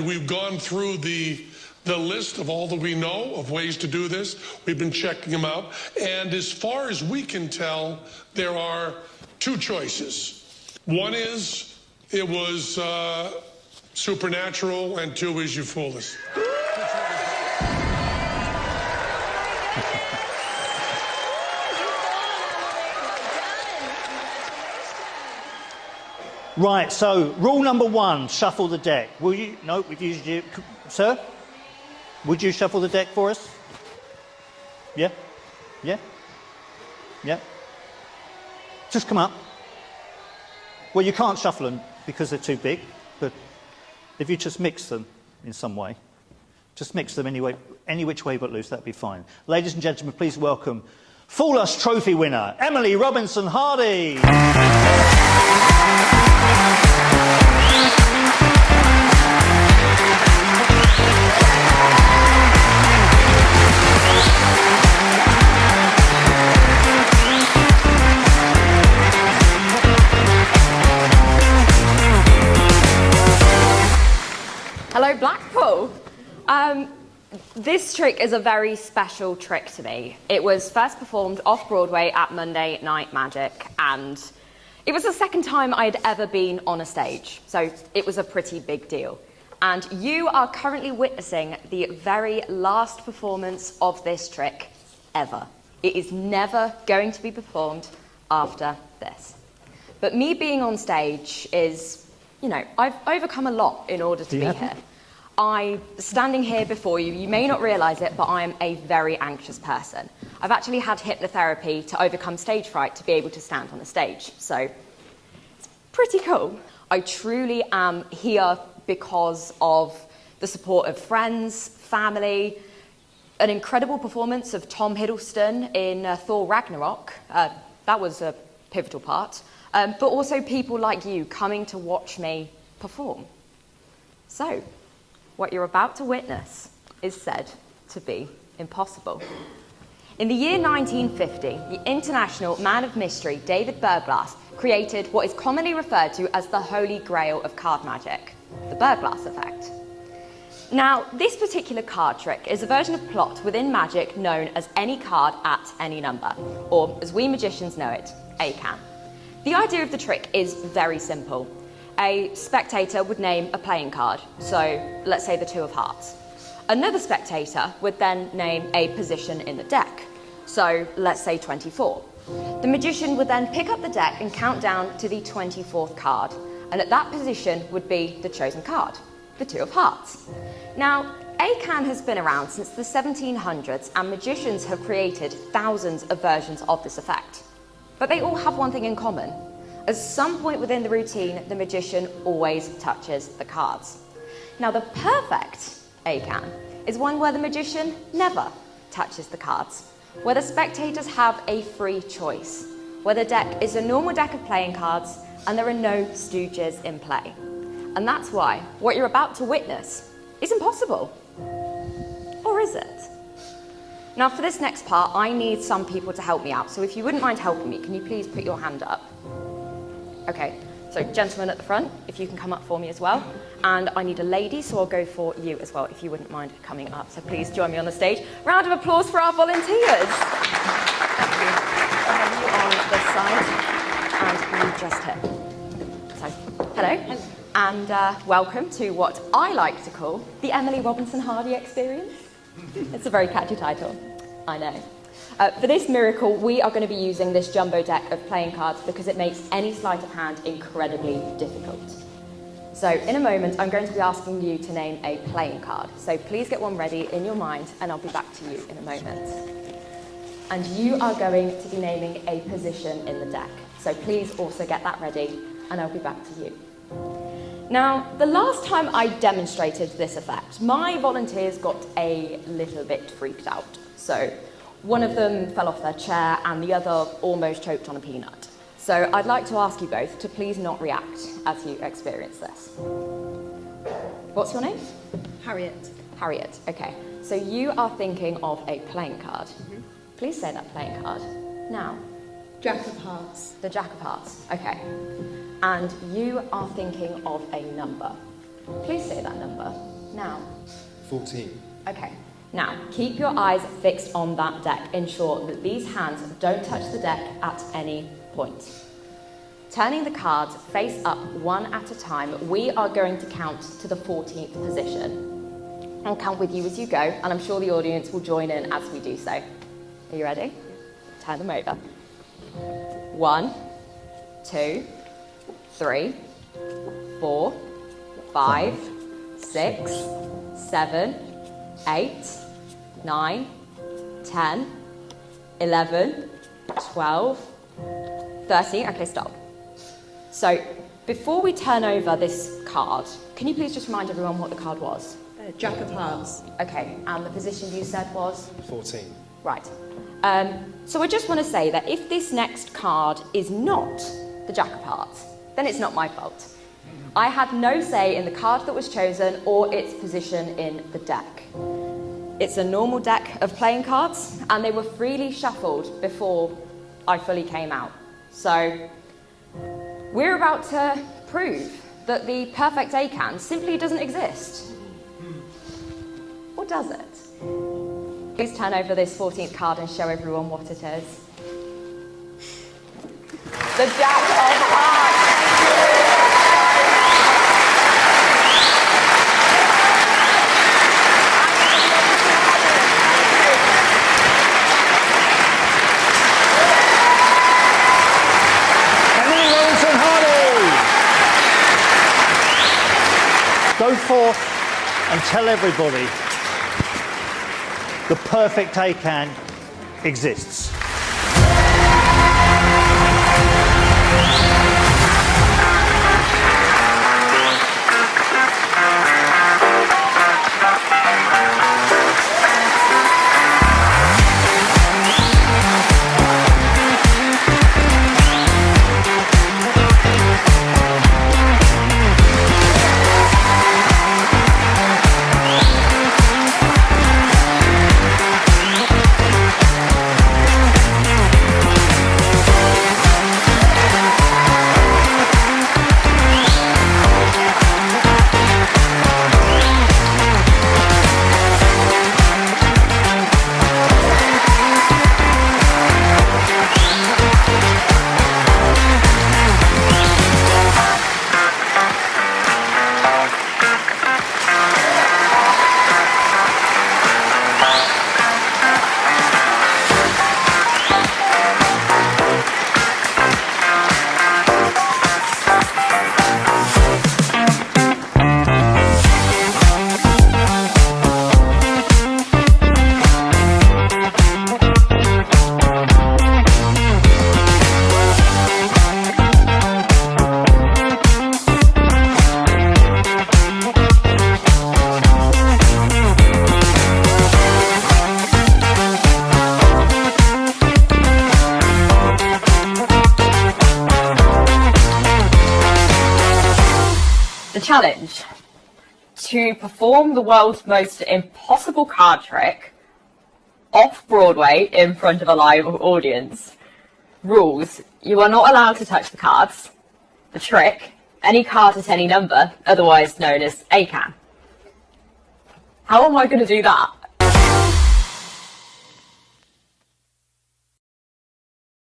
We've gone through the list of all that we know of ways to do this. We've been checking them out. And as far as we can tell, there are two choices. One is it was supernatural, and two is you fooled us. Right, so rule number one, shuffle the deck. Will you? No, we've used you. Sir, would you shuffle the deck for us? Yeah? Yeah? Yeah? Just come up. Well, you can't shuffle them because they're too big, but if you just mix them in some way, just mix them any which way but loose, that'd be fine. Ladies and gentlemen, please welcome Fool Us Trophy winner, Emily Robinson Hardy. Hello, Blackpool. This trick is a very special trick to me. It was first performed off-Broadway at Monday Night Magic, and it was the second time I'd ever been on a stage, so it was a pretty big deal. And you are currently witnessing the very last performance of this trick ever. It is never going to be performed after this. But me being on stage is, you know, I've overcome a lot in order to be here. I'm standing here before you. You may not realise it, but I am a very anxious person. I've actually had hypnotherapy to overcome stage fright to be able to stand on the stage. So it's pretty cool. I truly am here because of the support of friends, family, an incredible performance of Tom Hiddleston in Thor Ragnarok. That was a pivotal part. But also people like you coming to watch me perform. So, what you're about to witness is said to be impossible. In the year 1950, the international man of mystery, David Berglas, created what is commonly referred to as the Holy Grail of card magic, the Berglas effect. Now, this particular card trick is a version of plot within magic known as any card at any number, or as we magicians know it, ACAAN. The idea of the trick is very simple. A spectator would name a playing card, so let's say the 2 of hearts. Another spectator would then name a position in the deck, so let's say 24. The magician would then pick up the deck and count down to the 24th card, and at that position would be the chosen card, the 2 of hearts. Now, ACAAN has been around since the 1700s, and magicians have created thousands of versions of this effect. But they all have one thing in common. At some point within the routine, the magician always touches the cards. Now, the perfect ACAAN is one where the magician never touches the cards, where the spectators have a free choice, where the deck is a normal deck of playing cards and there are no stooges in play. And that's why what you're about to witness is impossible. Or is it? Now, for this next part, I need some people to help me out. So if you wouldn't mind helping me, can you please put your hand up? Okay, so gentlemen at the front, if you can come up for me as well. And I need a lady, so I'll go for you as well, if you wouldn't mind coming up. So please join me on the stage. Round of applause for our volunteers. Thank you. You on this side, and you just here. So, hello. And welcome to what I like to call the Emily Robinson Hardy experience. It's a very catchy title, I know. For this miracle, we are going to be using this jumbo deck of playing cards because it makes any sleight of hand incredibly difficult. So in a moment, I'm going to be asking you to name a playing card. So please get one ready in your mind, and I'll be back to you in a moment. And you are going to be naming a position in the deck. So please also get that ready, and I'll be back to you. Now, the last time I demonstrated this effect, my volunteers got a little bit freaked out. So one of them fell off their chair and the other almost choked on a peanut. So I'd like to ask you both to please not react as you experience this. What's your name? Harriet. Harriet, okay. So you are thinking of a playing card. Mm-hmm. Please say that playing card. Now. Jack of Hearts. The Jack of Hearts, okay. And you are thinking of a number. Please say that number. 14. Okay, now keep your eyes fixed on that deck. Ensure that these hands don't touch the deck at any point. Turning the cards face up one at a time, we are going to count to the 14th position. I'll count with you as you go, and I'm sure the audience will join in as we do so. Are you ready? Turn them over. 1, 2, 3, 4, 5, 6, 7, 8, 9, 10, 11, 12, 13. Okay, stop. So, before we turn over this card, can you please just remind everyone what the card was? Jack of Hearts. Okay, and the position you said was? 14. Right. So I just want to say that if this next card is not the Jack of Hearts, then it's not my fault. I had no say in the card that was chosen or its position in the deck. It's a normal deck of playing cards, and they were freely shuffled before I fully came out. So we're about to prove that the perfect ACAAN simply doesn't exist. Or does it? Please turn over this 14th card and show everyone what it is. The Jack of Hearts. Go forth and tell everybody the perfect ACAAN exists. Challenge: to perform the world's most impossible card trick off Broadway in front of a live audience. Rules: you are not allowed to touch the cards. The trick: any card at any number, otherwise known as ACAAN. How am I going to do that?